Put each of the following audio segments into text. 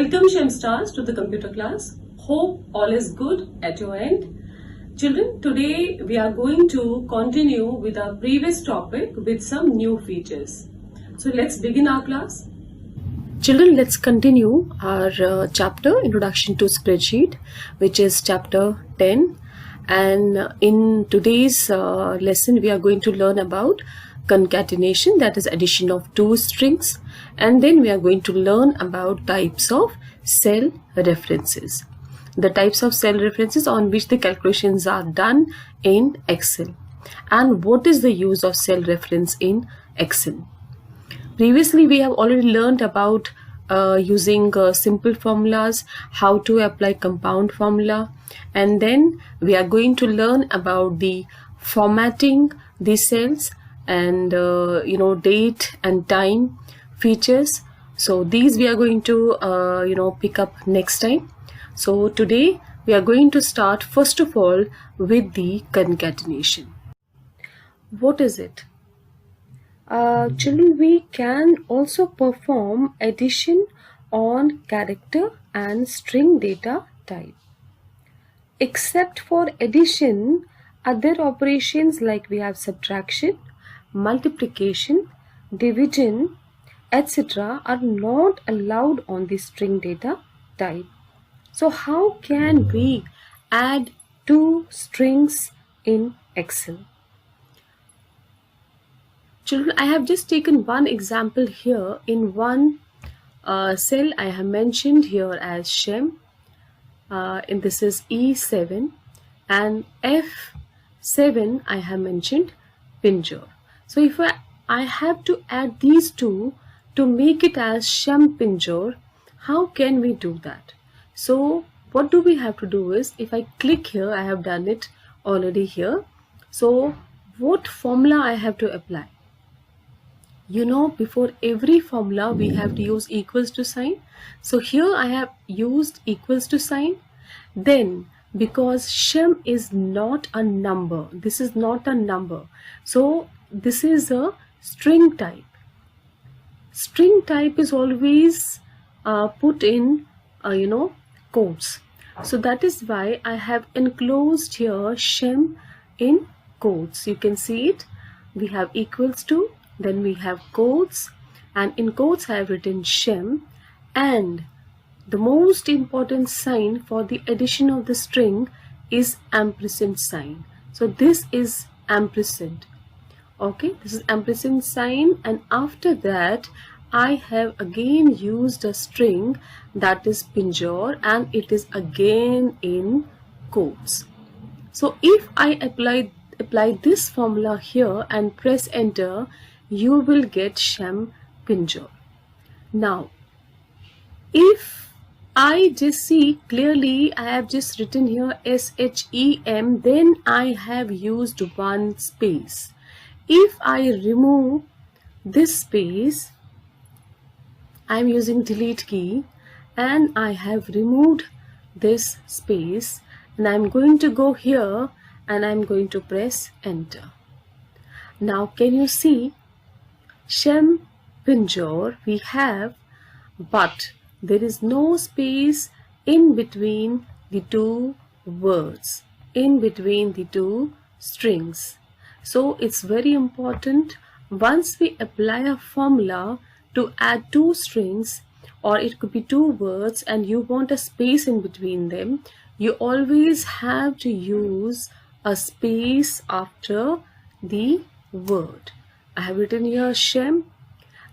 Welcome Shem Stars to the computer class. Hope all is good at your end. Children, today we are going to continue with our previous topic with some new features. So let's begin our class. Children, let's continue our chapter Introduction to Spreadsheet, which is chapter 10. And in today's lesson, we are going to learn about concatenation, that is addition of two strings. And then we are going to learn about types of cell references. The types of cell references on which the calculations are done in Excel. And what is the use of cell reference in Excel? Previously, we have already learned about using simple formulas, how to apply compound formula, and then we are going to learn about the formatting the cells and date and time features. So these we are going to pick up next time. So today we are going to start first of all with the concatenation. What is it? Children, we can also perform addition on character and string data type. Except for addition, other operations like we have subtraction, multiplication, division, etc. are not allowed on the string data type. So how can we add two strings in Excel? Children, I have just taken one example here. In one cell I have mentioned here as Shem, and this is E7, and F7 I have mentioned Pinjor. So if I have to add these two to make it as Shem Pinjor, how can we do that? So what do we have to do is, if I click here, I have done it already here. So what formula I have to apply? Before every formula we have to use equals to sign. So here I have used equals to sign. Then because Shem is not a number, this is not a number, so this is a string type. String type is always put in quotes. So that is why I have enclosed here Shem in quotes. You can see it. We have equals to, then we have quotes, and in quotes I have written Shem, and the most important sign for the addition of the string is ampersand sign. So this is ampersand. Okay, this is ampersand sign, and after that I have again used a string that is Pinjor, and it is again in quotes. So if I apply this formula here and press enter, you will get Shem Pinjor. Now, if I just see clearly, I have just written here SHEM, then I have used one space. If I remove this space, I am using delete key, and I have removed this space, and I am going to go here and I am going to press enter. Now can you see Shem Pinjor we have, but there is no space in between the two words, in between the two strings. So it's very important, once we apply a formula to add two strings, or it could be two words and you want a space in between them, you always have to use a space after the word. I have written here Shem,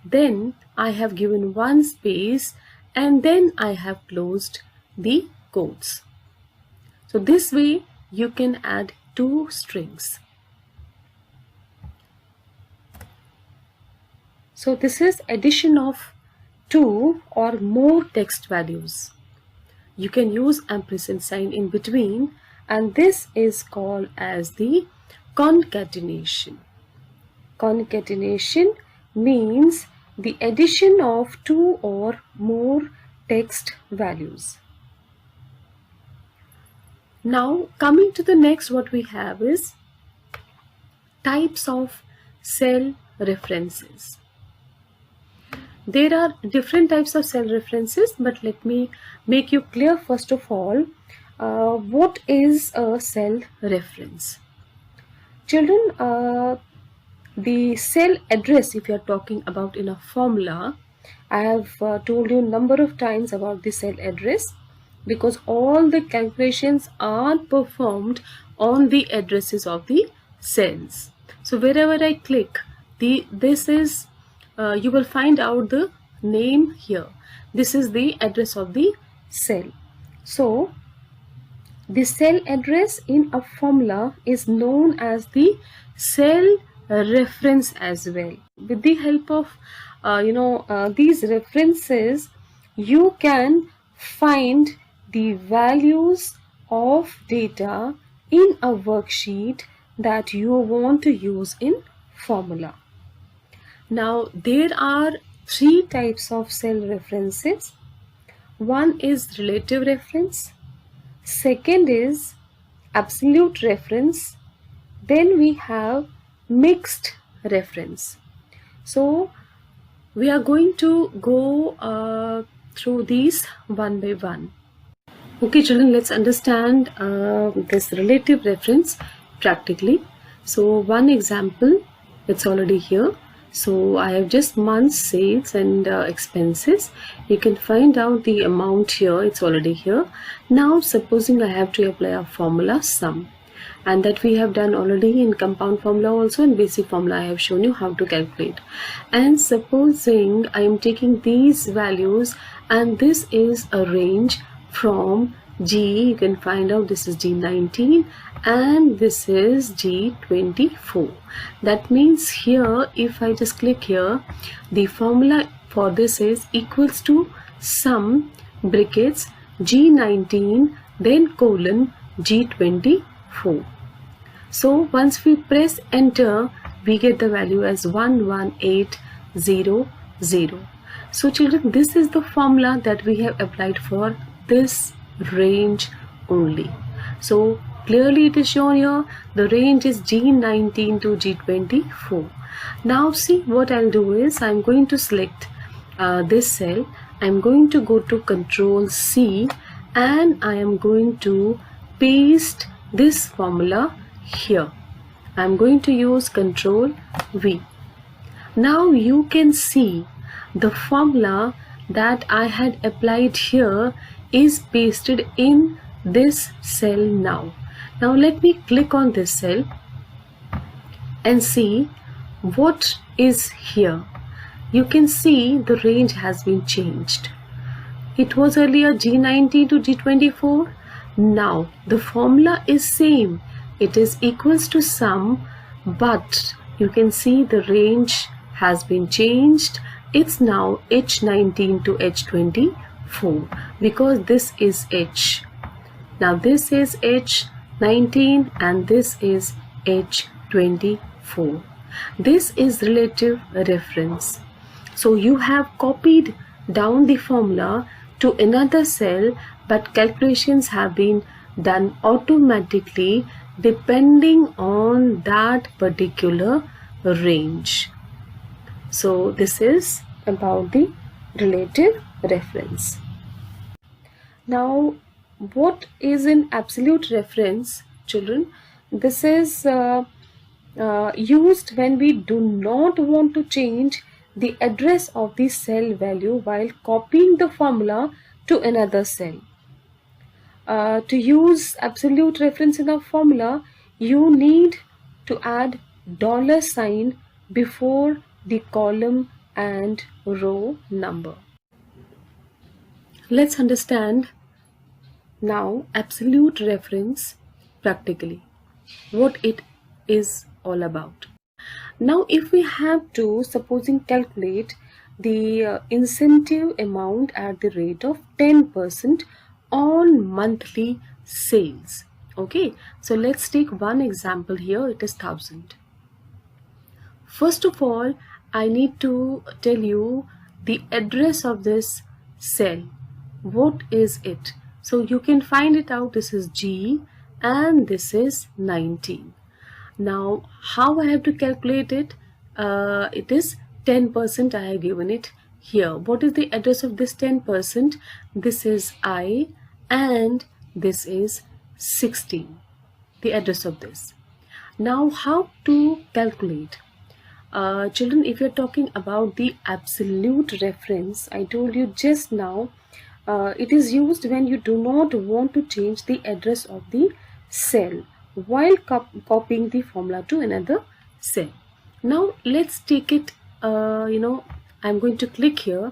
then I have given one space, and then I have closed the quotes. So this way you can add two strings. So this is addition of two or more text values. You can use ampersand sign in between, and this is called as the concatenation. Concatenation means the addition of two or more text values. Now coming to the next, what we have is types of cell references. There are different types of cell references, but let me make you clear first of all what is a cell reference. Children, the cell address, if you are talking about in a formula, I have told you a number of times about the cell address, because all the calculations are performed on the addresses of the cells. So wherever I click, you will find out the name here. This is the address of the cell. So the cell address in a formula is known as the cell reference as well. With the help of these references, you can find the values of data in a worksheet that you want to use in formula. Now there are three types of cell references. One is relative reference, second is absolute reference, then we have mixed reference. So we are going to go through these one by one. Okay children, let's understand this relative reference practically. So one example, it's already here. So I have just month's sales and expenses. You can find out the amount here, it's already here. Now supposing I have to apply a formula sum, and that we have done already in compound formula also, and basic formula I have shown you how to calculate. And supposing I am taking these values, and this is a range from G, you can find out this is G19 and this is G24. That means here, if I just click here, the formula for this is equals to sum brackets G19 then colon G24. So once we press enter, we get the value as 11800. So children, this is the formula that we have applied for this range only. So clearly it is shown here, the range is G19 to G24. Now see, what I'll do is I'm going to select this cell, I'm going to go to Control C, and I am going to paste this formula here. I'm going to use Control V. Now you can see the formula that I had applied here is pasted in this cell now. Now let me click on this cell and see what is here. You can see the range has been changed. It was earlier G19 to G24. Now the formula is same. It is equals to sum, but you can see the range has been changed. It's now H19 to H24 because this is H. Now this is H19 and this is H24. This is relative reference. So you have copied down the formula to another cell, but calculations have been done automatically depending on that particular range. So this is about the relative reference. Now what is an absolute reference, children? This is used when we do not want to change the address of the cell value while copying the formula to another cell. To use absolute reference in a formula, you need to add $sign before the column and row number. Let's understand now absolute reference practically, what it is all about. Now if we have to, supposing, calculate the incentive amount at the rate of 10% on monthly sales. Okay, so let's take one example here. It is 1000. First of all, I need to tell you the address of this cell. What is it? So you can find it out. This is G and this is 19. Now how I have to calculate it? It is 10%. I have given it here. What is the address of this 10%? This is I and this is 16, the address of this. Now how to calculate? Children, if you're talking about the absolute reference, I told you just now, it is used when you do not want to change the address of the cell while copying the formula to another cell. Now let's take it, I'm going to click here.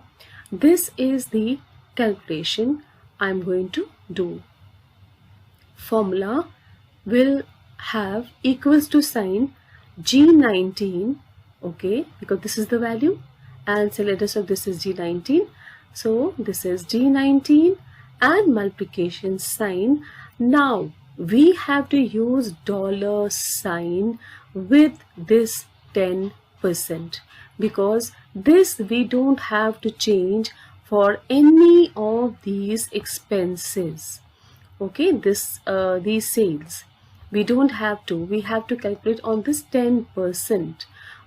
This is the calculation I'm going to do. Formula will have equals to sign G19, okay, because this is the value and cell address of this is G19. So this is G19 and multiplication sign. Now we have to use dollar sign with this 10% because this we don't have to change for any of these expenses. Okay, these sales we don't have to. We have to calculate on this 10%.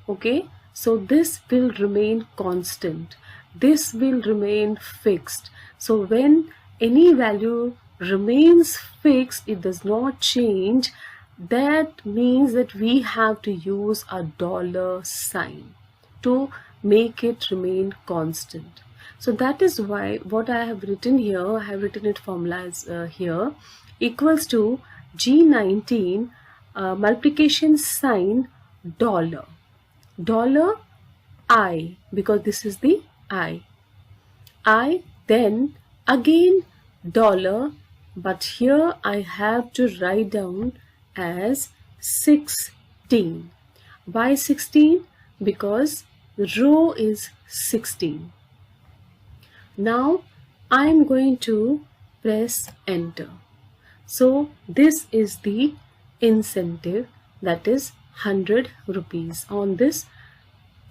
Okay, so this will remain constant. This will remain fixed. So when any value remains fixed, it does not change, that means that we have to use a dollar sign to make it remain constant. So that is why what I have written here, I have written it formula as here, equals to G19 multiplication sign dollar I, because this is the I, then again dollar, but here I have to write down as 16. Why 16? Because row is 16. Now I am going to press enter. So this is the incentive, that is 100 rupees on this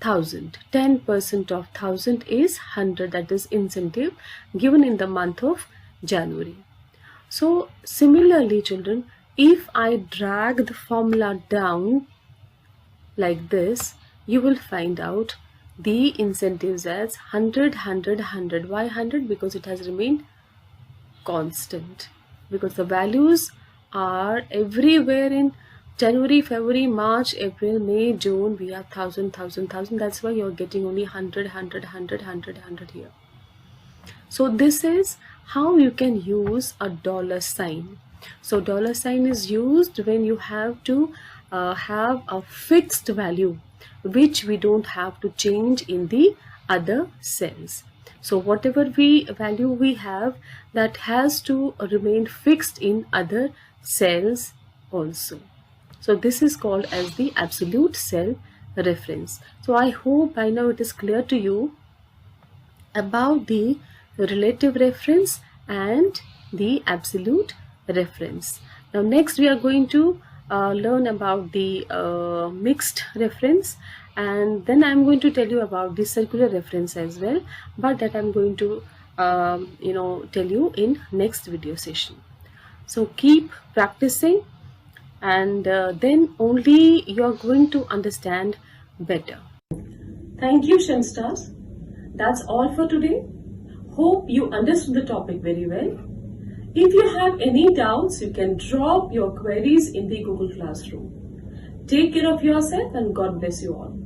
1000. 10% of 1000 is 100, that is incentive given in the month of January. So similarly children, if I drag the formula down like this, you will find out the incentives as 100, 100, 100. Why 100? Because it has remained constant. Because the values are everywhere in January, February, March, April, May, June, we have 1000, 1000, 1000. That's why you're getting only 100, 100, 100, 100, 100 here. So this is how you can use a dollar sign. So dollar sign is used when you have to have a fixed value which we don't have to change in the other cells. So whatever value we have, that has to remain fixed in other cells also. So this is called as the absolute cell reference. So I hope by now it is clear to you about the relative reference and the absolute reference. Now next we are going to learn about the mixed reference, and then I'm going to tell you about the circular reference as well, but that I'm going to tell you in next video session. So keep practicing, and then only you're going to understand better. Thank you, Shem Stars. That's all for today. Hope you understood the topic very well. If you have any doubts, you can drop your queries in the Google Classroom. Take care of yourself and God bless you all.